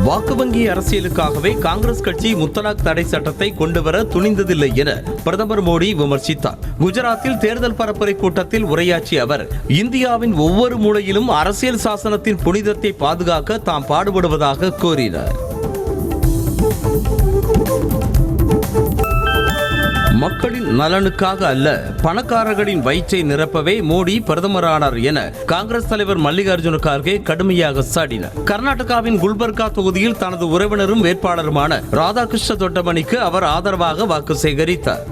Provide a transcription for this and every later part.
வாக்கு வங்கி அரசியலுக்காகவே காங்கிரஸ் கட்சி முத்தலாக் தடை சட்டத்தை கொண்டுவர துணிந்ததில்லை என பிரதமர் மோடி விமர்சித்தார். குஜராத்தில் தேர்தல் பரப்புரை கூட்டத்தில் உரையாற்றிய அவர், இந்தியாவின் ஒவ்வொரு மூலையிலும் அரசியல் சாசனத்தின் புனிதத்தை பாதுகாக்க தாம் பாடுபடுவதாக கூறினார். மக்களின் நலனுக்காக அல்ல, பணக்காரர்களின் வயிற்றை நிரப்பவே மோடி பிரதமரானார் என காங்கிரஸ் தலைவர் மல்லிகார்ஜுன கார்கே கடுமையாக சாடினார். கர்நாடகாவின் குல்பர்கா தொகுதியில் தனது உறவினரும் வேட்பாளருமான ராதாகிருஷ்ண தொட்டமணிக்கு அவர் ஆதரவாக வாக்கு சேகரித்தார்.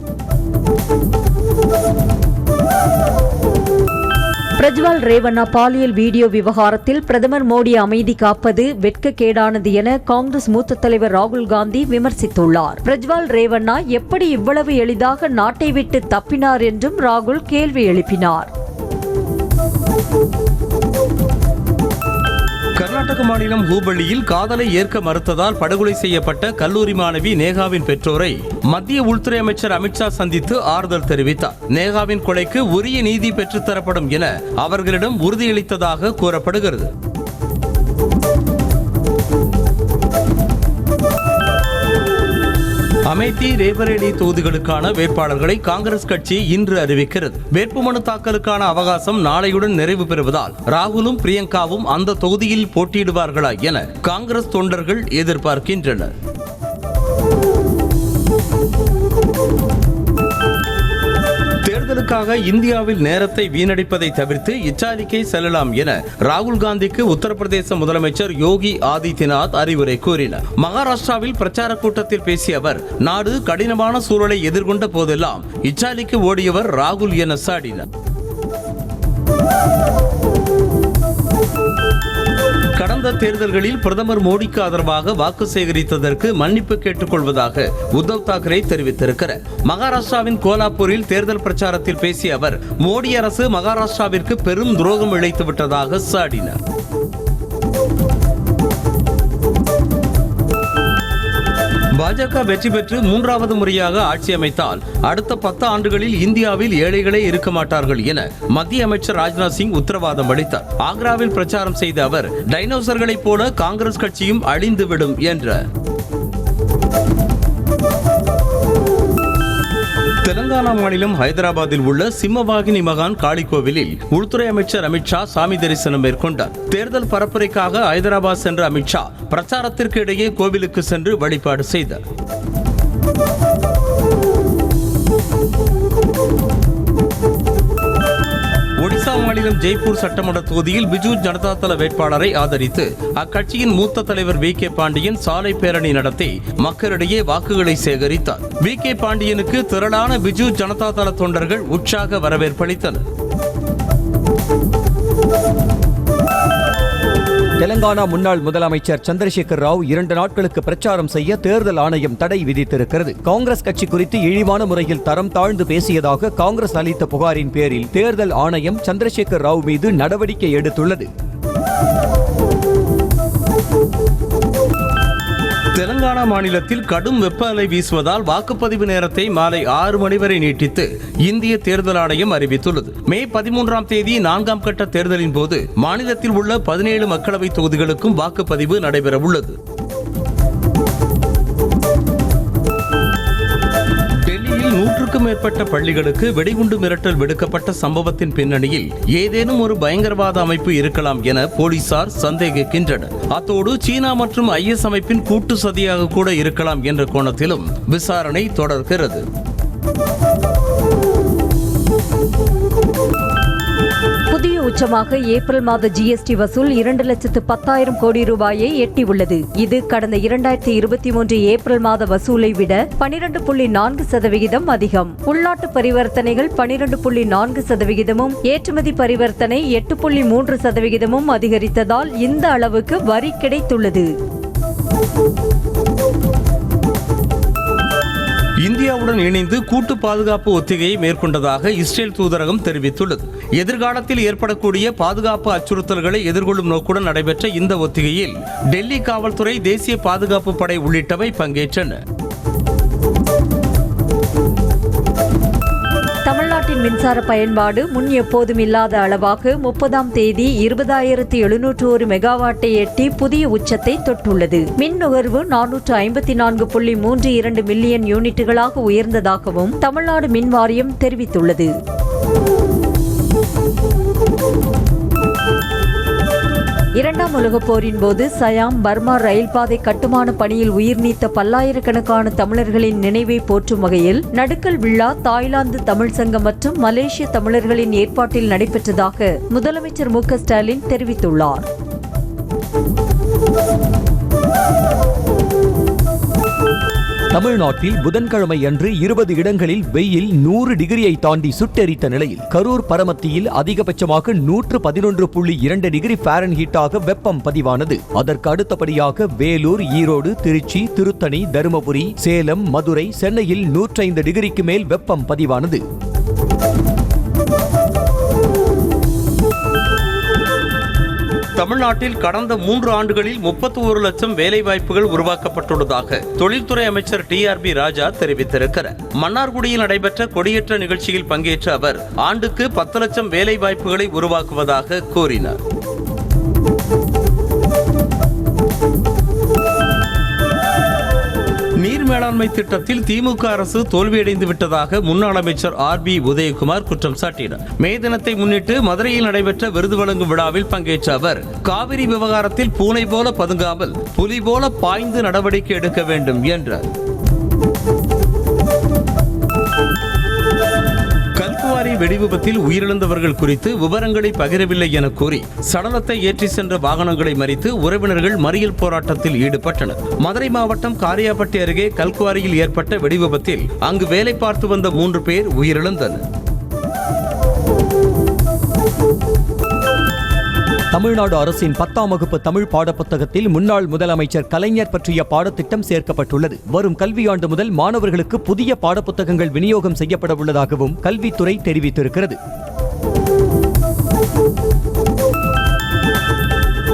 பிரஜ்வால் ரேவண்ணா பாலியல் வீடியோ விவகாரத்தில் பிரதமர் மோடி அமைதி காப்பது வெட்கக்கேடானது என காங்கிரஸ் மூத்த தலைவர் ராகுல் காந்தி விமர்சித்துள்ளார். பிரஜ்வால் ரேவண்ணா எப்படி இவ்வளவு எளிதாக நாட்டை விட்டு தப்பினார் என்றும் ராகுல் கேள்வி எழுப்பினார். கர்நாடக மாநிலம் ஹூபள்ளியில் காதலை ஏற்க மறுத்ததால் படுகொலை செய்யப்பட்ட கல்லூரி மாணவி நேகாவின் பெற்றோரை மத்திய உள்துறை அமைச்சர் அமித்ஷா சந்தித்து ஆறுதல் தெரிவித்தார். நேகாவின் கொலைக்கு உரிய நீதி பெற்றுத்தரப்படும் என அவர்களிடம் உறுதியளித்ததாக கூறப்படுகிறது. அமேதி, ரேபரேலி தொகுதிகளுக்கான வேட்பாளர்களை காங்கிரஸ் கட்சி இன்று அறிவிக்கிறது. வேட்புமனு தாக்கலுக்கான அவகாசம் நாளையுடன் நிறைவு பெறுவதால் ராகுலும் பிரியங்காவும் அந்த தொகுதியில் போட்டியிடுவார்களா என காங்கிரஸ் தொண்டர்கள் எதிர்பார்க்கின்றனர். தேர்தலுக்காக இந்தியாவில் நேரத்தை வீணடிப்பதை தவிர்த்து இத்தாலிக்கே செல்லலாம் என ராகுல் காந்திக்கு உத்தரப்பிரதேச முதலமைச்சர் யோகி ஆதித்யநாத் அறிவுரை கூறினார். மகாராஷ்டிராவில் பிரச்சார கூட்டத்தில் பேசிய அவர், நாடு கடினமான சூழலை எதிர்கொண்ட போதெல்லாம் இத்தாலிக்கு ஓடியவர் ராகுல் என சாடினார். கடந்த தேர்தல்களில் பிரதமர் மோடிக்கு ஆதரவாக வாக்கு சேகரித்ததற்கு மன்னிப்பு கேட்டுக் கொள்வதாக உத்தவ் தாக்கரே தெரிவித்திருக்கிறார். மகாராஷ்டிராவின் கோலாப்பூரில் தேர்தல் பிரச்சாரத்தில் பேசிய அவர், மோடி அரசு மகாராஷ்டிராவிற்கு பெரும் துரோகம் இழைத்து விட்டதாக சாடினார். பாஜக வெற்றி பெற்று மூன்றாவது முறையாக ஆட்சி அமைத்தால் அடுத்த 10 ஆண்டுகளில் இந்தியாவில் ஏழைகளே இருக்க மாட்டார்கள் என மத்திய அமைச்சர் ராஜ்நாத் சிங் உத்தரவாதம் அளித்தார். ஆக்ராவில் பிரச்சாரம் செய்த அவர், டைனோசர்களைப் போல காங்கிரஸ் கட்சியும் அழிந்துவிடும் என்றார். தெலங்கானா மாநிலம் ஹைதராபாத்தில் உள்ள சிம்மவாகினி மகான் காளி கோவிலில் உள்துறை அமைச்சர் அமித்ஷா சாமி தரிசனம் மேற்கொண்டார். தேர்தல் பரப்புரைக்காக ஹைதராபாத் சென்ற அமித்ஷா பிரச்சாரத்திற்கு இடையே கோவிலுக்கு சென்று வழிபாடு செய்தார். ஒடிசா மாநிலம் ஜெய்ப்பூர் சட்டமன்ற தொகுதியில் பிஜு ஜனதா தள வேட்பாளரை ஆதரித்து அக்கட்சியின் மூத்த தலைவர் வி.கே. பாண்டியன் சாலை பேரணி நடத்தி மக்களிடையே வாக்குகளை சேகரித்தார். வி.கே. பாண்டியனுக்கு திரளான பிஜு ஜனதா தள தொண்டர்கள் உற்சாக வரவேற்பளித்தனர். தெலங்கானா முன்னாள் முதலமைச்சர் சந்திரசேகர் ராவ் 2 நாட்களுக்கு பிரச்சாரம் செய்ய தேர்தல் ஆணையம் தடை விதித்திருக்கிறது. காங்கிரஸ் கட்சி குறித்து இழிவான முறையில் தரம் தாழ்ந்து பேசியதாக காங்கிரஸ் அளித்த புகாரின் பேரில் தேர்தல் ஆணையம் சந்திரசேகர் ராவ் மீது நடவடிக்கை எடுத்துள்ளது. தெலங்கானா மாநிலத்தில் கடும் வெப்ப அலை வீசுவதால் வாக்குப்பதிவு நேரத்தை மாலை 6 மணி வரை நீட்டித்து இந்திய தேர்தல் ஆணையம் அறிவித்துள்ளது. மே 13ஆம் தேதி 4ஆம் கட்ட தேர்தலின் போது மாநிலத்தில் உள்ள 17 மக்களவை தொகுதிகளுக்கும் வாக்குப்பதிவு நடைபெற உள்ளது. டெல்லியில் 100க்கும் மேற்பட்ட பள்ளிகளுக்கு வெடிகுண்டு மிரட்டல் விடுக்கப்பட்ட சம்பவத்தின் பின்னணியில் ஏதேனும் ஒரு பயங்கரவாத அமைப்பு இருக்கலாம் என போலீசார் சந்தேகிக்கின்றனர். அத்தோடு சீனா மற்றும் IS அமைப்பின் கூட்டு சதியாக கூட இருக்கலாம் என்ற கோணத்திலும் விசாரணை தொடர்கிறது. புதிய உச்சமாக ஏப்ரல் மாத ஜிஎஸ்டி வசூல் 2,10,000 கோடி ரூபாயை எட்டியுள்ளது. இது கடந்த 2023 ஏப்ரல் மாத வசூலை விட 12.4% அதிகம். உள்நாட்டு பரிவர்த்தனைகள் 12.4%, ஏற்றுமதி பரிவர்த்தனை 8.3% அதிகரித்ததால் இந்த அளவுக்கு வரி கிடைத்துள்ளது. இந்தியாவுடன் இணைந்து கூட்டு பாதுகாப்பு ஒத்திகையை மேற்கொண்டதாக இஸ்ரேல் தூதரகம் தெரிவித்துள்ளது. எதிர்காலத்தில் ஏற்படக்கூடிய பாதுகாப்பு அச்சுறுத்தல்களை எதிர்கொள்ளும் நோக்குடன் நடைபெற்ற இந்த ஒத்திகையில் டெல்லி காவல்துறை, தேசிய பாதுகாப்பு படை உள்ளிட்டவை பங்கேற்றன. தமிழ்நாட்டின் மின்சார பயன்பாடு முன் எப்போதும் இல்லாத அளவாக 30ஆம் தேதி 20,701 மெகாவாட்டை எட்டி புதிய உச்சத்தை தொட்டுள்ளது. மின் நுகர்வு 454.32 மில்லியன் யூனிட்டுகளாக உயர்ந்ததாகவும் தமிழ்நாடு மின் வாரியம் தெரிவித்துள்ளது. இரண்டாம் உலகப் போரின் போது சயாம் பர்மா ரயில் பாதை கட்டுமான பணியில் உயிர் நீத்த பல்லாயிரக்கணக்கான தமிழர்களின் நினைவை போற்றும் வகையில் நடுக்கல் விழா தாய்லாந்து தமிழ் சங்கம் மற்றும் மலேசிய தமிழர்களின் ஏற்பாட்டில் நடைபெற்றதாக முதலமைச்சர் மு க ஸ்டாலின் தெரிவித்துள்ளார். தமிழ்நாட்டில் புதன்கிழமை அன்று 20 இடங்களில் வெயில் 100 டிகிரியை தாண்டி சுட்டெரித்த நிலையில் கரூர் பரமத்தியில் அதிகபட்சமாக 111.2 டிகிரி ஃபாரன்ஹீட்டாக வெப்பம் பதிவானது. அதற்கு அடுத்தபடியாக வேலூர், ஈரோடு, திருச்சி, திருத்தணி, தருமபுரி, சேலம், மதுரை, சென்னையில் 105 டிகிரிக்கு மேல் வெப்பம் பதிவானது. தமிழ்நாட்டில் கடந்த 3 ஆண்டுகளில் 31 லட்சம் வேலைவாய்ப்புகள் உருவாக்கப்பட்டுள்ளதாக தொழில்துறை அமைச்சர் TRB ராஜா தெரிவித்திருக்கிறார். மன்னார்குடியில் நடைபெற்ற கொடியேற்ற நிகழ்ச்சியில் பங்கேற்ற அவர் ஆண்டுக்கு 10 லட்சம் வேலைவாய்ப்புகளை உருவாக்குவதாக கூறினார். நீர் மேலாண்மை திட்டத்தில் திமுக அரசு தோல்வியடைந்து விட்டதாக முன்னாள் அமைச்சர் RB உதயகுமார் குற்றம் சாட்டினார். மே தினத்தை முன்னிட்டு மதுரையில் நடைபெற்ற விருது வழங்கும் விழாவில் பங்கேற்ற அவர் காவிரி விவகாரத்தில் பூனை போல பதுங்காமல் புலி போல பாய்ந்து நடவடிக்கை எடுக்க வேண்டும் என்றார். கல்குவாரி வெடிவிபத்தில் உயிரிழந்தவர்கள் குறித்து விவரங்களை பகிரவில்லை என கூறி சடலத்தை ஏற்றி சென்ற வாகனங்களை மறித்து உறவினர்கள் மறியல் போராட்டத்தில் ஈடுபட்டனர். மதுரை மாவட்டம் காரியாபட்டி அருகே கல்குவாரியில் ஏற்பட்ட வெடிவிபத்தில் அங்கு வேலை பார்த்து வந்த 3 பேர் உயிரிழந்தனர். தமிழ்நாடு அரசின் 10ஆம் வகுப்பு தமிழ் பாடப்புத்தகத்தில் முன்னாள் முதலமைச்சர் கலைஞர் பற்றிய பாடத்திட்டம் சேர்க்கப்பட்டுள்ளது. வரும் கல்வியாண்டு முதல் மாணவர்களுக்கு புதிய பாடப்புத்தகங்கள் விநியோகம் செய்யப்பட உள்ளதாகவும் கல்வித்துறை தெரிவித்திருக்கிறது.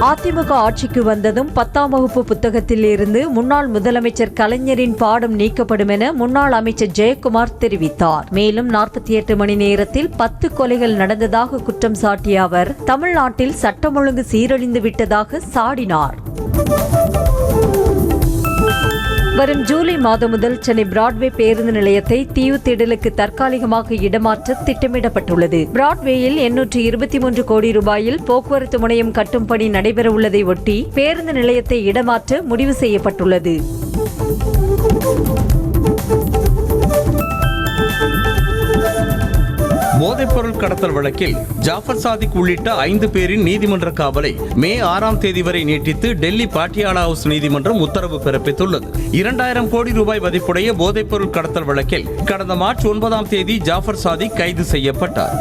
அதிமுக ஆட்சிக்கு வந்ததும் 10ஆம் வகுப்பு புத்தகத்தில் இருந்து முன்னாள் முதலமைச்சர் கலைஞரின் பாடம் நீக்கப்படும் என முன்னாள் அமைச்சர் ஜெயக்குமார் தெரிவித்தார். மேலும் 48 மணி நேரத்தில் 10 கொலைகள் நடந்ததாக குற்றம் சாட்டிய அவர் தமிழ்நாட்டில் சட்டம் ஒழுங்கு சீரழிந்து விட்டதாக சாடினார். வரும் ஜூலை மாதம் முதல் சென்னை பிராட்வே பேருந்து நிலையத்தை தீவுத்திடலுக்கு தற்காலிகமாக இடமாற்ற திட்டமிடப்பட்டுள்ளது. பிராட்வேயில் 823 கோடி ரூபாயில் போக்குவரத்து முனையம் கட்டும் பணி நடைபெறவுள்ளதை ஒட்டி பேருந்து நிலையத்தை இடமாற்ற முடிவு செய்யப்பட்டுள்ளது. போதைப்பொருள் கடத்தல் வழக்கில் ஜாஃபர் சாதிக் உள்ளிட்ட 5 பேரின் நீதிமன்ற காவலை மே 6ஆம் தேதி வரை நீட்டித்து டெல்லி பாட்டியாலா ஹவுஸ் நீதிமன்றம் உத்தரவு பிறப்பித்துள்ளது. 2000 கோடி ரூபாய் மதிப்புடைய போதைப்பொருள் கடத்தல் வழக்கில் கடந்த மார்ச் 9ஆம் தேதி ஜாஃபர் சாதிக் கைது செய்யப்பட்டார்.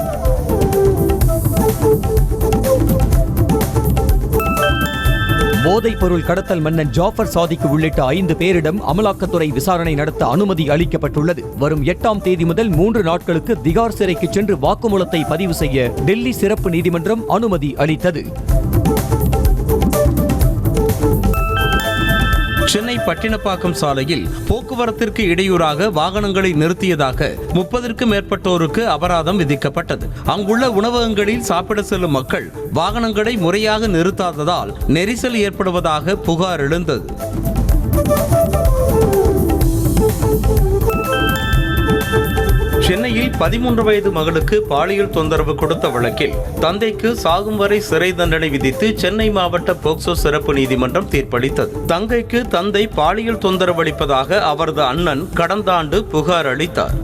போதைப் பொருள் கடத்தல் மன்னன் ஜாஃபர் சாதிக் உள்ளிட்ட 5 பேரிடம் அமலாக்கத்துறை விசாரணை நடத்த அனுமதி அளிக்கப்பட்டுள்ளது. வரும் 8ஆம் தேதி முதல் 3 நாட்களுக்கு திகார் சிறைக்கு சென்று வாக்குமூலத்தை பதிவு செய்ய டெல்லி சிறப்பு நீதிமன்றம் அனுமதி அளித்தது. சென்னை பட்டினப்பாக்கம் சாலையில் போக்குவரத்திற்கு இடையூறாக வாகனங்களை நிறுத்தியதாக 30க்கும் மேற்பட்டோருக்கு அபராதம் விதிக்கப்பட்டது. அங்குள்ள உணவகங்களில் சாப்பிட செல்லும் மக்கள் வாகனங்களை முறையாக நிறுத்தாததால் நெரிசல் ஏற்படுவதாக புகார் எழுந்தது. சென்னையில் 13 வயது மகளுக்கு பாலியல் தொந்தரவு கொடுத்த வழக்கில் தந்தைக்கு சாகும் வரை சிறை தண்டனை விதித்து சென்னை மாவட்ட போக்சோ சிறப்பு நீதிமன்றம் தீர்ப்பளித்தது. தங்கைக்கு தந்தை பாலியல் தொந்தரவு அளிப்பதாக அவரது அண்ணன் கடந்த ஆண்டு புகார் அளித்தார்.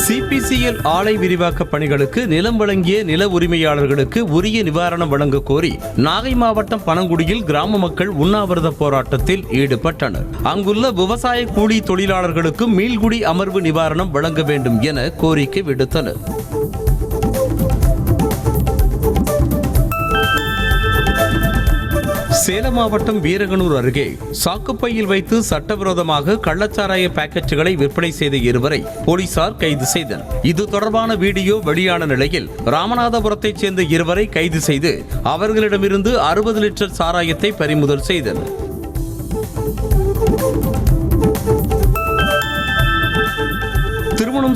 CPCL ஆலை விரிவாக்க பணிகளுக்கு நிலம் வழங்கிய நில உரிமையாளர்களுக்கு உரிய நிவாரணம் வழங்க கோரி நாகை மாவட்டம் பனங்குடியில் கிராம மக்கள் உண்ணாவிரத போராட்டத்தில் ஈடுபட்டனர். அங்குள்ள விவசாய கூலி தொழிலாளர்களுக்கு மீள்குடி அமர்வு நிவாரணம் வழங்க வேண்டும் என கோரிக்கை விடுத்தனர். சேலம் மாவட்டம் வீரகனூர் அருகே சாக்குப்பையில் வைத்து சட்டவிரோதமாக கள்ளச்சாராய பாக்கெட்டுகளை விற்பனை செய்த 2வரை போலீசார் கைது செய்தனர். இது தொடர்பான வீடியோ வெளியான நிலையில் ராமநாதபுரத்தைச் சேர்ந்த 2வரை கைது செய்து அவர்களிடமிருந்து 60 லிட்டர் சாராயத்தை பறிமுதல் செய்தனர்.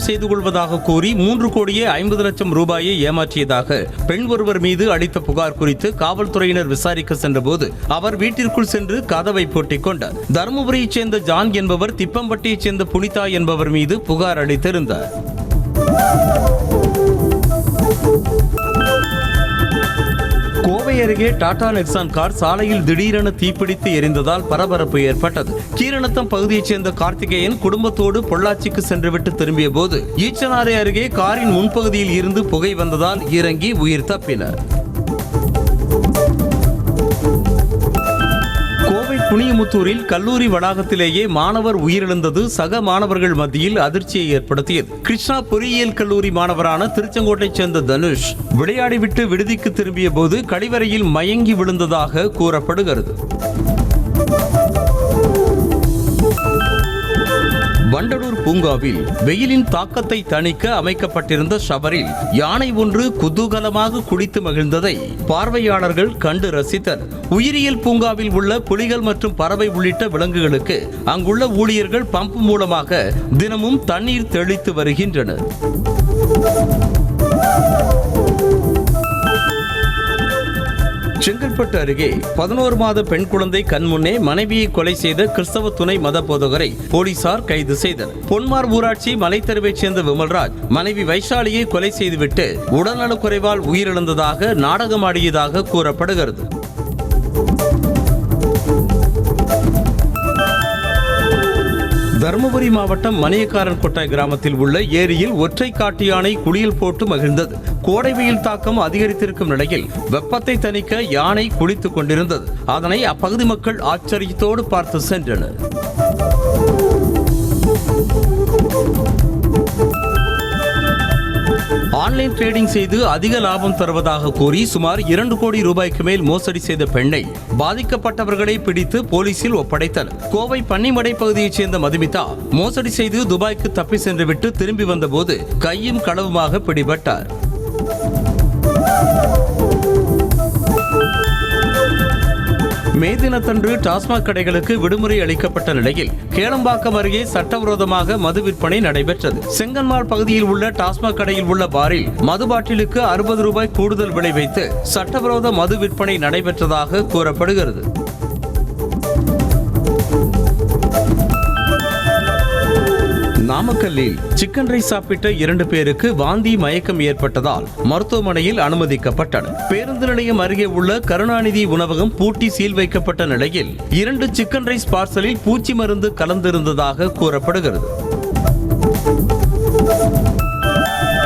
திருமணம் செய்து கொள்வதாக கூறி 3,50,00,000 ரூபாயை ஏமாற்றியதாக பெண் ஒருவர் மீது அளித்த புகார் குறித்து காவல்துறையினர் விசாரிக்க சென்றபோது அவர் வீட்டிற்குள் சென்று கதவை பூட்டிக் கொண்டார். தருமபுரியைச் சேர்ந்த ஜான் என்பவர் திப்பம்பட்டியைச் சேர்ந்த புனிதா என்பவர் மீது புகார் அளித்திருந்தார். கோவை அருகே டாடா நெக்ஸான் கார் சாலையில் திடீரென தீப்பிடித்து எரிந்ததால் பரபரப்பு ஏற்பட்டது. கீரணத்தம் பகுதியைச் சேர்ந்த கார்த்திகேயன் குடும்பத்தோடு பொள்ளாச்சிக்கு சென்றுவிட்டு திரும்பிய போது ஈச்சனாரை அருகே காரின் முன்பகுதியில் இருந்து புகை வந்ததால் இறங்கி உயிர் தப்பினர். கோவை புனியமுத்தூரில் கல்லூரி வளாகத்திலேயே மாணவர் உயிரிழந்தது சக மாணவர்கள் மத்தியில் அதிர்ச்சியை ஏற்படுத்தியது. கிருஷ்ணா பொறியியல் கல்லூரி மாணவரான திருச்செங்கோட்டைச் சேர்ந்த தனுஷ் விளையாடிவிட்டு விடுதிக்கு திரும்பிய போது கழிவறையில் மயங்கி விழுந்ததாக கூறப்படுகிறது. வண்டலூர் பூங்காவில் வெயிலின் தாக்கத்தை தணிக்க அமைக்கப்பட்டிருந்த ஷவரில் யானை ஒன்று குதூகலமாக குளித்து மகிழ்ந்ததை பார்வையாளர்கள் கண்டு ரசித்தனர். உயிரியல் பூங்காவில் உள்ள புலிகள் மற்றும் பறவை உள்ளிட்ட விலங்குகளுக்கு அங்குள்ள ஊழியர்கள் பம்ப் மூலமாக தினமும் தண்ணீர் தெளித்து வருகின்றனர். செங்கல்பட்டு அருகே 11 மாத பெண் குழந்தை கண்முன்னே மனைவியை கொலை செய்த கிறிஸ்தவ துணை மத போதகரை போலீசார் கைது செய்தனர். பொன்மார் ஊராட்சி மலைத்தெருவைச் சேர்ந்த விமல்ராஜ் மனைவி வைஷாலியை கொலை செய்துவிட்டு உடல்நலக்குறைவால் உயிரிழந்ததாக நாடகமாடியதாக கூறப்படுகிறது. தருமபுரி மாவட்டம் மணியக்காரன் கொட்டாய் கிராமத்தில் உள்ள ஏரியில் ஒற்றை காட்டு யானை குளியல் போட்டு மகிழ்ந்தது. கோடை வெயில் தாக்கம் அதிகரித்திருக்கும் நிலையில் வெப்பத்தை தணிக்க யானை குளித்துக் கொண்டிருந்தது. அதனை அப்பகுதி மக்கள் ஆச்சரியத்தோடு பார்த்து சென்றனர். ஆன்லைன் ட்ரேடிங் செய்து அதிக லாபம் தருவதாக கூறி சுமார் 2 கோடி ரூபாய்க்கு மேல் மோசடி செய்த பெண்ணை பாதிக்கப்பட்டவர்களை பிடித்து போலீசில் ஒப்படைத்தனர். கோவை பன்னிமடை பகுதியைச் சேர்ந்த மதுமிதா மோசடி செய்து துபாய்க்கு தப்பி சென்றுவிட்டு திரும்பி வந்தபோது கையும் களவுமாக பிடிபட்டார். மே தினத்தன்று டாஸ்மாக் கடைகளுக்கு விடுமுறை அளிக்கப்பட்ட நிலையில் கேளம்பாக்கம் அருகே சட்டவிரோதமாக மது விற்பனை நடைபெற்றது. செங்கன்மாள் பகுதியில் உள்ள டாஸ்மாக் கடையில் உள்ள பாரில் மது பாட்டிலுக்கு 60 ரூபாய் கூடுதல் விலை வைத்து சட்டவிரோத மது விற்பனை நடைபெற்றதாக கூறப்படுகிறது. நாமக்கல்லில் சிக்கன் ரைஸ் சாப்பிட்ட 2 பேருக்கு வாந்தி மயக்கம் ஏற்பட்டதால் மருத்துவமனையில் அனுமதிக்கப்பட்டனர். பேருந்து நிலையம் அருகே உள்ள கருணாநிதி உணவகம் பூட்டி சீல் வைக்கப்பட்ட நிலையில் 2 சிக்கன் ரைஸ் பார்சலில் பூச்சி மருந்து கலந்திருந்ததாக கூறப்படுகிறது.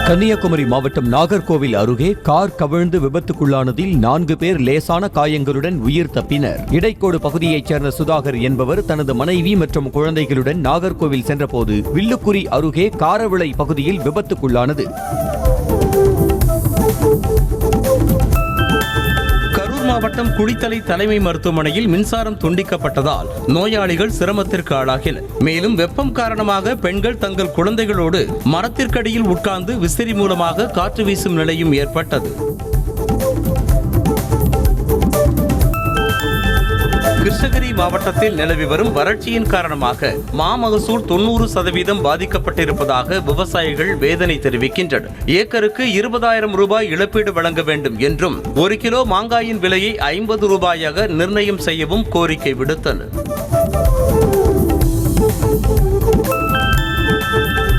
கன்னியாகுமரி மாவட்டம் நாகர்கோவில் அருகே கார் கவிழ்ந்து விபத்துக்குள்ளானதில் 4 பேர் லேசான காயங்களுடன் உயிர் தப்பினர். இடைக்கோடு பகுதியைச் சேர்ந்த சுதாகர் என்பவர் தனது மனைவி மற்றும் குழந்தைகளுடன் நாகர்கோவில் சென்றபோது வில்லுக்குரி அருகே காரவிளை பகுதியில் விபத்துக்குள்ளானது. மாவட்டம் குளித்தலை தலைமை மருத்துவமனையில் மின்சாரம் துண்டிக்கப்பட்டதால் நோயாளிகள் சிரமத்திற்கு ஆளாகினர். மேலும் வெப்பம் காரணமாக பெண்கள் தங்கள் குழந்தைகளோடு மரத்திற்கடியில் உட்கார்ந்து விசிறி மூலமாக காற்று வீசும் நிலையும் ஏற்பட்டது. கிருஷ்ணகிரி மாவட்டத்தில் நிலவி வரும் வறட்சியின் காரணமாக மாமகசூல் 90% பாதிக்கப்பட்டிருப்பதாக விவசாயிகள் வேதனை தெரிவிக்கின்றனர். ஏக்கருக்கு 20,000 ரூபாய் இழப்பீடு வழங்க வேண்டும் என்றும் 1 கிலோ மாங்காயின் விலையை 50 ரூபாயாக நிர்ணயம் செய்யவும் கோரிக்கை விடுத்தனர்.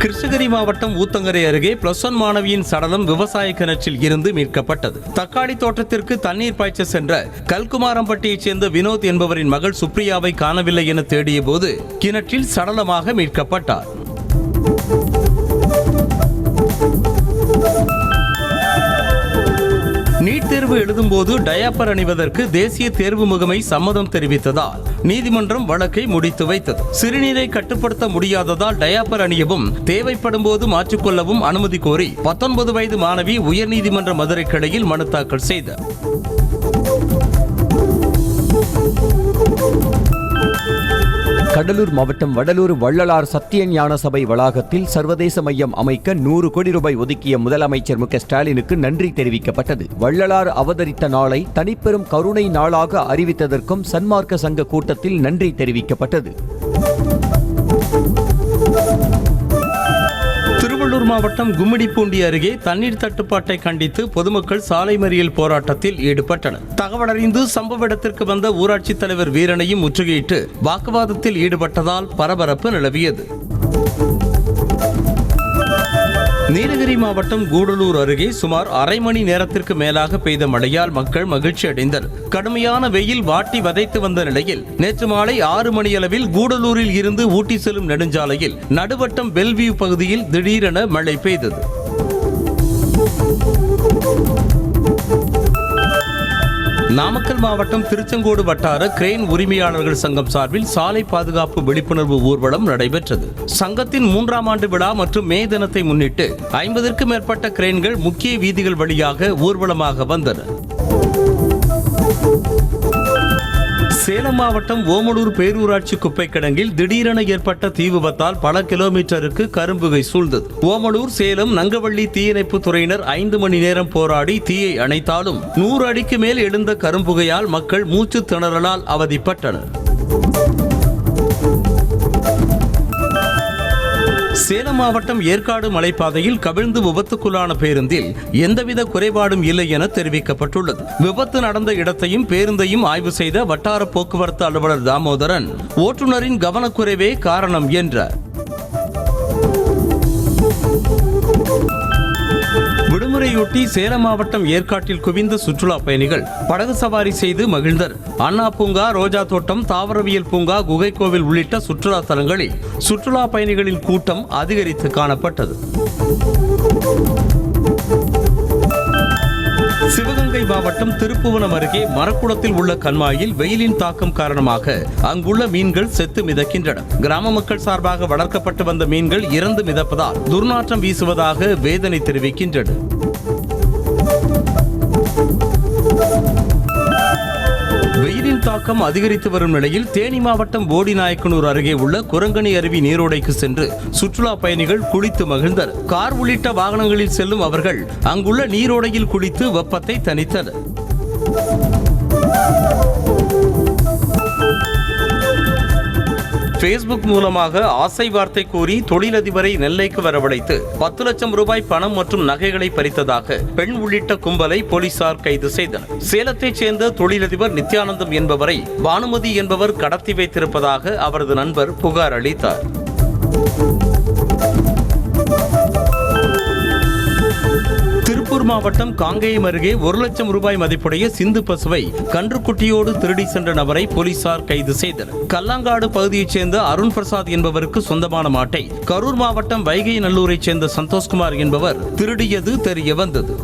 கிருஷ்ணகிரி மாவட்டம் ஊத்தங்கரை அருகே +1 மாணவியின் சடலம் விவசாய கிணற்றில் இருந்து மீட்கப்பட்டது. தக்காளி தோட்டத்திற்கு தண்ணீர் பாய்ச்ச சென்ற கல்குமாரம்பட்டியைச் சேர்ந்த வினோத் என்பவரின் மகள் சுப்ரியாவை காணவில்லை என தேடிய போது கிணற்றில் சடலமாக மீட்கப்பட்டார். நீட் தேர்வு எழுதும் போது டயாப்பர் அணிவதற்கு தேசிய தேர்வு முகமை சம்மதம் தெரிவித்ததால் நீதிமன்றம் வழக்கை முடித்து வைத்தது. சிறுநீரை கட்டுப்படுத்த முடியாததால் டயாப்பர் அணியவும் தேவைப்படும் போது மாற்றிக்கொள்ளவும் அனுமதி கோரி 19 வயது மாணவி உயர்நீதிமன்ற மதுரை கிளையில் மனு தாக்கல் செய்தார். கடலூர் மாவட்டம் வடலூர் வள்ளலார் சத்திய ஞான சபை வளாகத்தில் சர்வதேச மையம் அமைக்க 100 கோடி ரூபாய் ஒதுக்கிய முதலமைச்சர் மு க ஸ்டாலினுக்கு நன்றி தெரிவிக்கப்பட்டது. வள்ளலார் அவதரித்த நாளை தனிப்பெரும் கருணை நாளாக அறிவித்ததற்கும் சன்மார்க்க சங்க கூட்டத்தில் நன்றி தெரிவிக்கப்பட்டது. மாவட்டம் கும்மிடிப்பூண்டி அருகே தண்ணீர் தட்டுப்பாட்டை கண்டித்து பொதுமக்கள் சாலை மறியல் போராட்டத்தில் ஈடுபட்டனர். தகவல் அறிந்து சம்பவ இடத்திற்கு வந்த ஊராட்சித் தலைவர் வீரனையும் முற்றுகையிட்டு வாக்குவாதத்தில் ஈடுபட்டதால் பரபரப்பு நிலவியது. நீலகிரி மாவட்டம் கூடலூர் அருகே சுமார் அரை மணி நேரத்திற்கு மேலாக பெய்த மழையால் மக்கள் மகிழ்ச்சி அடைந்தனர். கடுமையான வெயில் வாட்டி வதைத்து வந்த நிலையில் நேற்று மாலை 6 மணியளவில் கூடலூரில் இருந்து ஊட்டி செல்லும் நெடுஞ்சாலையில் நடுவட்டம் பெல்வியூ பகுதியில் திடீரென மழை பெய்தது. நாமக்கல் மாவட்டம் திருச்செங்கோடு வட்டார கிரேன் உரிமையாளர்கள் சங்கம் சார்பில் சாலை பாதுகாப்பு விழிப்புணர்வு ஊர்வலம் நடைபெற்றது. சங்கத்தின் 3ஆம் ஆண்டு விழா மற்றும் மே தினத்தை முன்னிட்டு 50க்கும் மேற்பட்ட கிரேன்கள் முக்கிய வீதிகள் வழியாக ஊர்வலமாக வந்தன. சேலம் மாவட்டம் ஓமலூர் பேரூராட்சி குப்பை கிடங்கில் திடீரென ஏற்பட்ட தீ விபத்தால் பல கிலோமீட்டருக்கு கரும்புகை சூழ்ந்தது. ஓமலூர் சேலம் நங்கவள்ளி தீயணைப்பு துறையினர் 5 மணி நேரம் போராடி தீயை அணைத்தாலும் 100 அடிக்கு மேல் எழுந்த கரும்புகையால் மக்கள் மூச்சு திணறலால் அவதிப்பட்டனர். சேலம் மாவட்டம் ஏற்காடு மலைப்பாதையில் கவிழ்ந்து விபத்துக்குள்ளான பேருந்தில் எந்தவித குறைபாடும் இல்லை என தெரிவிக்கப்பட்டுள்ளது. விபத்து நடந்த இடத்தையும் பேருந்தையும் ஆய்வு செய்த வட்டார போக்குவரத்து அலுவலர் தாமோதரன் ஓட்டுநரின் கவனக்குறைவே காரணம் என்றார். விடுமுறையொட்டி சேலம் மாவட்டம் ஏற்காட்டில் குவிந்த சுற்றுலா பயணிகள் படகு சவாரி செய்து மகிழ்ந்தனர். அண்ணா பூங்கா, ரோஜா தோட்டம், தாவரவியல் பூங்கா, குகை கோவில் உள்ளிட்ட சுற்றுலா தலங்களில் சுற்றுலா பயணிகளின் கூட்டம் அதிகரித்து காணப்பட்டது. சிவகங்கை மாவட்டம் திருப்புவனம் அருகே மரக்குளத்தில் உள்ள கண்மாயில் வெயிலின் தாக்கம் காரணமாக அங்குள்ள மீன்கள் செத்து மிதக்கின்றன. கிராம மக்கள் சார்பாக வளர்க்கப்பட்டு வந்த மீன்கள் இறந்து மிதப்பதால் துர்நாற்றம் வீசுவதாக வேதனை தெரிவிக்கின்றன. வெயிலின் தாக்கம் அதிகரித்து வரும் நிலையில் தேனி மாவட்டம் போடிநாயக்கனூர் அருகே உள்ள குரங்கணி அருவி நீரோடைக்கு சென்று சுற்றுலா பயணிகள் குளித்து மகிழ்ந்தனர். கார் உள்ளிட்ட வாகனங்களில் செல்லும் அவர்கள் அங்குள்ள நீரோடையில் குளித்து வெப்பத்தை தணித்தனர். Facebook மூலமாக ஆசை வார்த்தை கூறி தொழிலதிபரை நெல்லைக்கு வரவழைத்து 10 லட்சம் ரூபாய் பணம் மற்றும் நகைகளை பறித்ததாக பெண் உள்ளிட்ட கும்பலை போலீசார் கைது செய்தனர். சேலத்தைச் சேர்ந்த தொழிலதிபர் நித்யானந்தம் என்பவரை பானுமதி என்பவர் கடத்தி வைத்திருப்பதாக அவரது நண்பர் புகார் அளித்தார். திருப்பூர் மாவட்டம் காங்கேயம் அருகே 1 லட்சம் ரூபாய் மதிப்புடைய சிந்து பசுவை கன்றுக்குட்டியோடு திருடி சென்ற நபரை போலீசார் கைது செய்தனர். கல்லாங்காடு பகுதியைச் சேர்ந்த அருண் பிரசாத் என்பவருக்கு சொந்தமான மாட்டை கரூர் மாவட்டம் வைகை நல்லூரைச் சேர்ந்த சந்தோஷ்குமார் என்பவர் திருடியது தெரிய வந்தது.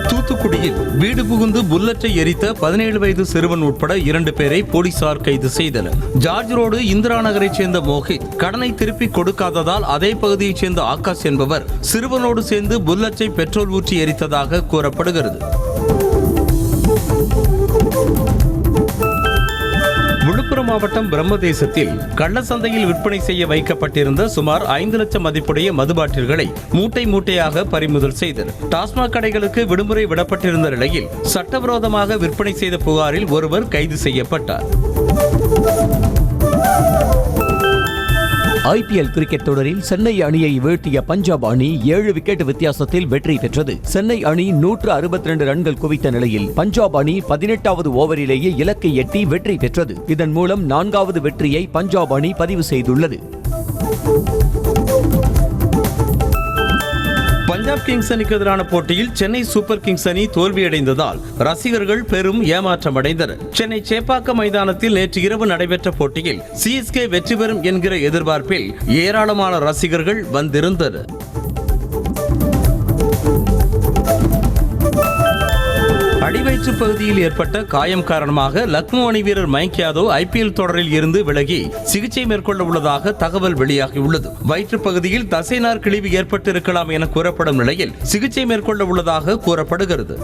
தூத்துக்குடியில் வீடு புகுந்து புல்லட்டை எரித்த 17 வயது சிறுவன் உட்பட 2 பேரை போலீசார் கைது செய்தனர். ஜார்ஜ் ரோடு இந்திரா நகரைச் சேர்ந்த மோஹித் கடனை திருப்பிக் கொடுக்காததால் அதே பகுதியைச் சேர்ந்த ஆகாஷ் என்பவர் சிறுவனோடு சேர்ந்து புல்லட்டை பெட்ரோல் ஊற்றி எரித்ததாக கூறப்படுகிறது. விழுப்புரம் மாவட்டம் பிரம்மதேசத்தில் கள்ளச்சந்தையில் விற்பனை செய்ய வைக்கப்பட்டிருந்த சுமார் 5 லட்சம் மதிப்புடைய மதுபாட்டில்களை மூட்டை மூட்டையாக பறிமுதல் செய்தனர். டாஸ்மாக் கடைகளுக்கு விடுமுறை விடப்பட்டிருந்த நிலையில் சட்டவிரோதமாக விற்பனை செய்த புகாரில் ஒருவர் கைது செய்யப்பட்டார். IPL கிரிக்கெட் தொடரில் சென்னை அணியை வீழ்த்திய பஞ்சாப் அணி 7 விக்கெட் வித்தியாசத்தில் வெற்றி பெற்றது. சென்னை அணி 162 ரன்கள் குவித்த நிலையில் பஞ்சாப் அணி 18வது ஓவரிலேயே இலக்கை எட்டி வெற்றி பெற்றது. இதன் மூலம் 4வது வெற்றியை பஞ்சாப் அணி பதிவு செய்துள்ளது. பஞ்சாப் கிங்ஸ் அணிக்கு எதிரான போட்டியில் சென்னை சூப்பர் கிங்ஸ் அணி தோல்வியடைந்ததால் ரசிகர்கள் பெரும் ஏமாற்றமடைந்தனர். சென்னை சேப்பாக்கம் மைதானத்தில் நேற்று இரவு நடைபெற்ற போட்டியில் CSK வெற்றி பெறும் என்கிற எதிர்பார்ப்பில் ஏராளமான ரசிகர்கள் வந்திருந்தனர். அடிவயிற்று பகுதியில் ஏற்பட்ட காயம் காரணமாக லக்னோ அணி வீரர் மயங்க் யாதவ் IPL தொடரில் இருந்து விலகி சிகிச்சை மேற்கொள்ள உள்ளதாக தகவல் வெளியாகியுள்ளது. வயிற்று பகுதியில் தசைநார் கிழிவு ஏற்பட்டிருக்கலாம் என கூறப்படும் நிலையில் சிகிச்சை மேற்கொள்ள உள்ளதாக கூறப்படுகிறது.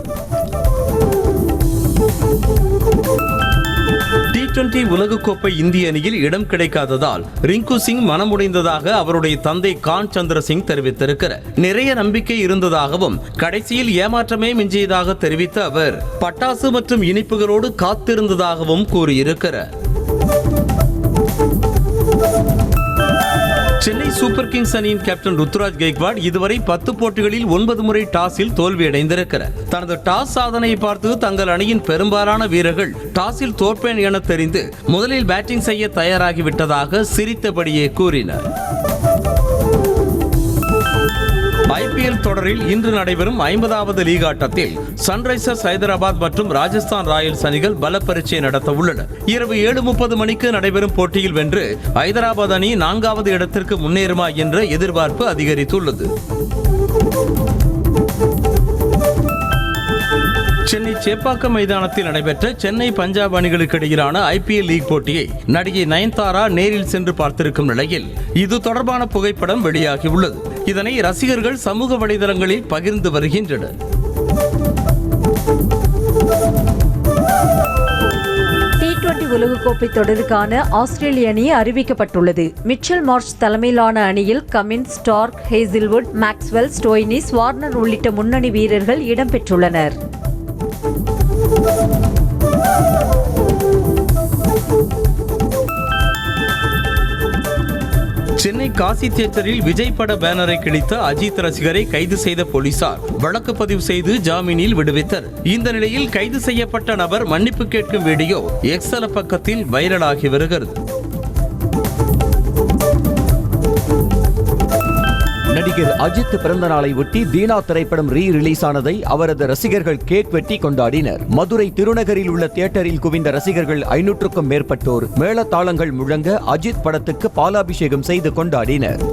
T20 உலகக்கோப்பை இந்திய அணியில் இடம் கிடைக்காததால் ரிங்கு சிங் மனமுடைந்ததாக அவருடைய தந்தை கான் சந்திர சிங் தெரிவித்திருக்கிறார். நிறைய நம்பிக்கை இருந்ததாகவும் கடைசியில் ஏமாற்றமே மிஞ்சியதாக தெரிவித்த அவர் பட்டாசு மற்றும் இனிப்புகளோடு காத்திருந்ததாகவும் கூறியிருக்கிறார். சென்னை சூப்பர் கிங்ஸ் அணியின் கேப்டன் ருத்துராஜ் கெய்க்வாட் இதுவரை 10 போட்டிகளில் 9 முறை டாஸில் தோல்வியடைந்திருக்கிறார். தனது டாஸ் சாதனையை பார்த்து தங்கள் அணியின் பெரும்பாலான வீரர்கள் டாஸில் தோற்பேன் என தெரிந்து முதலில் பேட்டிங் செய்ய தயாராகிவிட்டதாக சிரித்தபடியே கூறினர். IPL தொடரில் இன்று நடைபெறும் 50வது லீக் ஆட்டத்தில் சன்ரைசர்ஸ் ஹைதராபாத் மற்றும் ராஜஸ்தான் ராயல்ஸ் அணிகள் பல பரீட்சை நடத்த உள்ளன. இரவு 7:30 மணிக்கு நடைபெறும் போட்டியில் வென்று ஹைதராபாத் அணி 4வது இடத்திற்கு முன்னேறுமா என்ற எதிர்பார்ப்பு அதிகரித்துள்ளது. சென்னை சேப்பாக்கம் மைதானத்தில் நடைபெற்ற சென்னை பஞ்சாப் அணிகளுக்கு இடையிலான IPL லீக் போட்டியை நடிகை நயன்தாரா நேரில் சென்று பார்த்திருக்கும் நிலையில் இது தொடர்பான புகைப்படம் வெளியாகியுள்ளது. இதனை ரசிகர்கள் சமூக வலைதளங்களில் பகிர்ந்து வருகின்றனர். T20 உலகக்கோப்பை தொடருக்கான ஆஸ்திரேலிய அணி அறிவிக்கப்பட்டுள்ளது. மிச்சல் மார்ஷ் தலைமையிலான அணியில் Cummins, Starc, Hazlewood, Maxwell, Stoinis, Warner உள்ளிட்ட முன்னணி வீரர்கள் இடம்பெற்றுள்ளனர். சென்னை காசி தியேட்டரில் விஜய் பட பேனரை கிழித்த அஜித் ரசிகரை கைது செய்த போலீசார் வழக்கு பதிவு செய்து ஜாமீனில் விடுவித்தனர். இந்த நிலையில் கைது செய்யப்பட்ட நபர் மன்னிப்பு கேட்கும் வீடியோ எக்ஸ் பக்கத்தில் வைரலாகி வருகிறது. நடிகர் அஜித் பிறந்த நாளை ஒட்டி தீனா திரைப்படம் ரிலீஸ் ஆனதை அவரது ரசிகர்கள் கேக் வெட்டி கொண்டாடினர். மதுரை திருநகரில் உள்ள தியேட்டரில் குவிந்த ரசிகர்கள் 500க்கும் மேற்பட்டோர் மேளதாளங்கள் முழங்க அஜித் படத்துக்கு பாலாபிஷேகம் செய்து கொண்டாடினர்.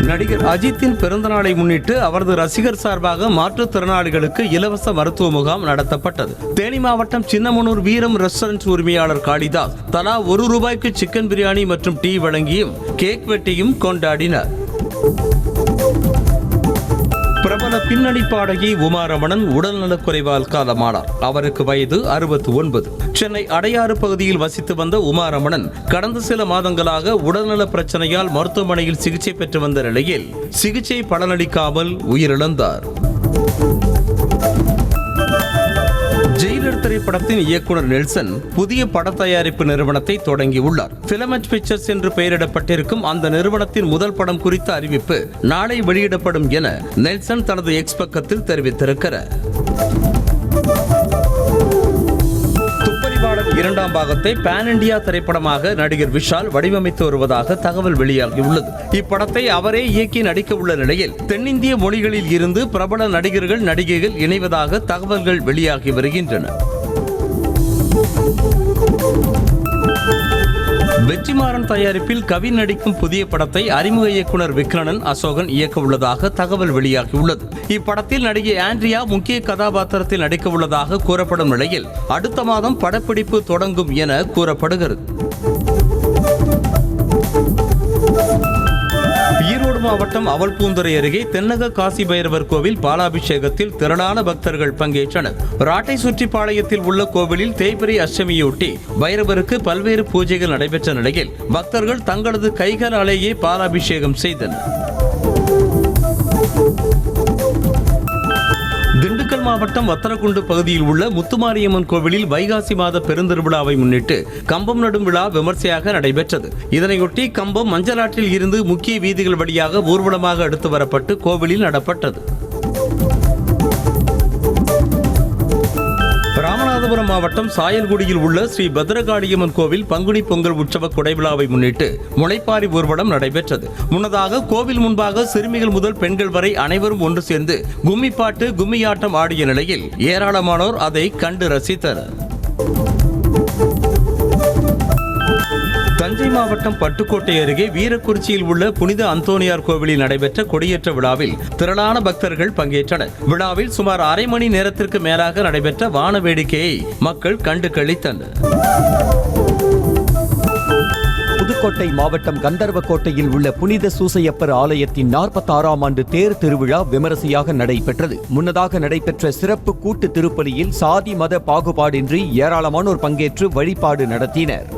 நடிகர் அஜித்தின் பிறந்த நாளை முன்னிட்டு அவரது ரசிகர் சார்பாக மாற்றுத்திறனாளிகளுக்கு இலவச மருத்துவ முகாம் நடத்தப்பட்டது. தேனி மாவட்டம் சின்னமனூர் வீரம் ரெஸ்டாரண்ட் உரிமையாளர் காளிதாஸ் தலா ₹1 சிக்கன் பிரியாணி மற்றும் டீ வழங்கியும் கேக் வெட்டியும் கொண்டாடினார். பிரபல பின்னணி பாடகி உமா ரமணன் உடல்நலக்குறைவால் காலமானார். அவருக்கு வயது 69. சென்னை அடையாறு பகுதியில் வசித்து வந்த உமா ரமணன் கடந்த சில மாதங்களாக உடல்நல பிரச்சனையால் மருத்துவமனையில் சிகிச்சை பெற்று வந்த நிலையில் சிகிச்சை பலனளிக்காமல் உயிரிழந்தார். ஜெயிலர் திரைப்படத்தின் இயக்குனர் நெல்சன் புதிய பட தயாரிப்பு நிறுவனத்தை தொடங்கியுள்ளார். பிலமெண்ட் பிக்சர்ஸ் என்று பெயரிடப்பட்டிருக்கும் அந்த நிறுவனத்தின் முதல் படம் குறித்த அறிவிப்பு நாளை வெளியிடப்படும் என நெல்சன் தனது எக்ஸ் பக்கத்தில் தெரிவித்திருக்கிறார். துப்பறிவாளர் 2ஆம் பாகத்தை பேன் இண்டியா திரைப்படமாக நடிகர் விஷால் வடிவமைத்து வருவதாக தகவல் வெளியாகியுள்ளது. இப்படத்தை அவரே இயக்கி நடிக்க உள்ள நிலையில் தென்னிந்திய மொழிகளில் இருந்து பிரபல நடிகர்கள் நடிகைகள் இணைவதாக தகவல்கள் வெளியாகி வருகின்றன. வெற்றிமாறன் தயாரிப்பில் கவின் நடிக்கும் புதிய படத்தை அறிமுக இயக்குனர் விக்ரணன் அசோகன் இயக்க உள்ளதாக தகவல் வெளியாகியுள்ளது. இப்படத்தில் நடிகை ஆண்ட்ரியா முக்கிய கதாபாத்திரத்தில் நடிக்க உள்ளதாக கூறப்படும் நிலையில் அடுத்த மாதம் படப்பிடிப்பு தொடங்கும் என கூறப்படுகிறது. ஈரோடு மாவட்டம் அவல்பூந்துறை அருகே தென்னக காசி பைரவர் கோவில் பாலாபிஷேகத்தில் திரளான பக்தர்கள் பங்கேற்றனர். ராட்டை சுற்றிப்பாளையத்தில் உள்ள கோவிலில் தேய்பிறை அஷ்டமியொட்டி பைரவருக்கு பல்வேறு பூஜைகள் நடைபெற்ற நிலையில் பக்தர்கள் தங்களது கைகளாலேயே பாலாபிஷேகம் செய்தனர். திண்டுக்கல் மாவட்டம் வத்தரக்குண்டு பகுதியில் உள்ள முத்துமாரியம்மன் கோவிலில் வைகாசி மாத பெருந்திருவிழாவை முன்னிட்டு கம்பம் நடும் விழா விமர்சையாக நடைபெற்றது. இதனையொட்டி கம்பம் மஞ்சளாற்றில் இருந்து முக்கிய வீதிகள் வழியாக ஊர்வலமாக எடுத்து வரப்பட்டு கோவிலில் நடப்பட்டது. ராமநாதபுரம் மாவட்டம் சாயல்குடியில் உள்ள ஸ்ரீ பத்ரகாளியம்மன் கோவில் பங்குனி பொங்கல் உற்சவ கொடைவிழாவை முன்னிட்டு முளைப்பாரி ஊர்வலம் நடைபெற்றது. முன்னதாக கோவில் முன்பாக சிறுமிகள் முதல் பெண்கள் வரை அனைவரும் ஒன்று சேர்ந்து கும்மிப்பாட்டு கும்மியாட்டம் ஆடிய நிலையில் ஏராளமானோர் அதை கண்டு ரசித்தனர். தஞ்சை மாவட்டம் பட்டுக்கோட்டை அருகே வீரக்குறிச்சியில் உள்ள புனித அந்தோனியார் கோவிலில் நடைபெற்ற கொடியேற்ற விழாவில் திரளான பக்தர்கள் பங்கேற்றனர். விழாவில் சுமார் அரை மணி நேரத்திற்கு மேலாக நடைபெற்ற வான வேடிக்கையை மக்கள் கண்டு களித்தனர். புதுக்கோட்டை மாவட்டம் கந்தர்வக்கோட்டையில் உள்ள புனித சூசையப்பர் ஆலயத்தின் 46ஆம் ஆண்டு தேர் திருவிழா விமரிசையாக நடைபெற்றது. முன்னதாக நடைபெற்ற சிறப்பு கூட்டு திருப்பலியில் சாதி மத பாகுபாடின்றி ஏராளமானோர் பங்கேற்று வழிபாடு நடத்தினர்.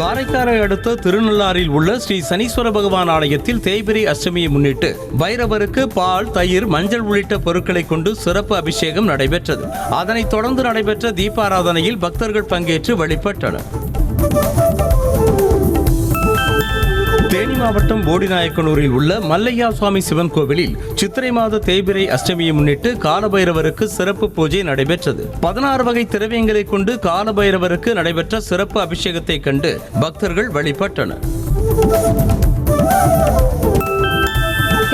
காரைக்காலை அடுத்த திருநள்ளாறில் உள்ள ஸ்ரீ சனீஸ்வர பகவான் ஆலயத்தில் தேய்பிரை அஷ்டமியை முன்னிட்டு பைரவருக்கு பால், தயிர், மஞ்சள் உள்ளிட்ட பொருட்களை கொண்டு சிறப்பு அபிஷேகம் நடைபெற்றது. அதனைத் தொடர்ந்து நடைபெற்ற தீபாராதனையில் பக்தர்கள் பங்கேற்று வழிபட்டனர். தேனி மாவட்டம் போடிநாயக்கனூரில் உள்ள மல்லையா சுவாமி சிவன் கோவிலில் சித்திரை மாத தேய்பிரை அஷ்டமியை முன்னிட்டு காலபைரவருக்கு சிறப்பு பூஜை நடைபெற்றது. 16 வகை திரவியங்களை கொண்டு காலபைரவருக்கு நடைபெற்ற சிறப்பு அபிஷேகத்தை கண்டு பக்தர்கள் வழிபட்டனர்.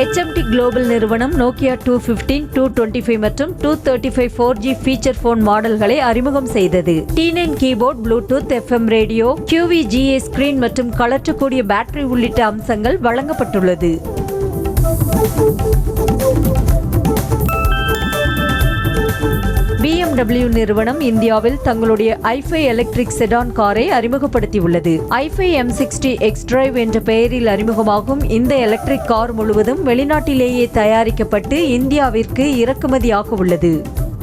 HMT குளோபல் நிறுவனம் நோக்கியா 215, 225 மற்றும் 235 4G ஃபீச்சர் போன் மாடல்களை அறிமுகம் செய்தது. T9 keyboard, Bluetooth, FM radio, QVGA screen மற்றும் கலற்றக்கூடிய பேட்டரி உள்ளிட்ட அம்சங்கள் வழங்கப்பட்டுள்ளது. BMW நிறுவனம் இந்தியாவில் தங்களுடைய i5 எலக்ட்ரிக் செடான் காரை அறிமுகப்படுத்தியுள்ளது. i5 M60 X-Drive என்ற பெயரில் அறிமுகமாகும் இந்த எலக்ட்ரிக் கார் முழுவதும் வெளிநாட்டிலேயே தயாரிக்கப்பட்டு இந்தியாவிற்கு இறக்குமதியாக உள்ளது.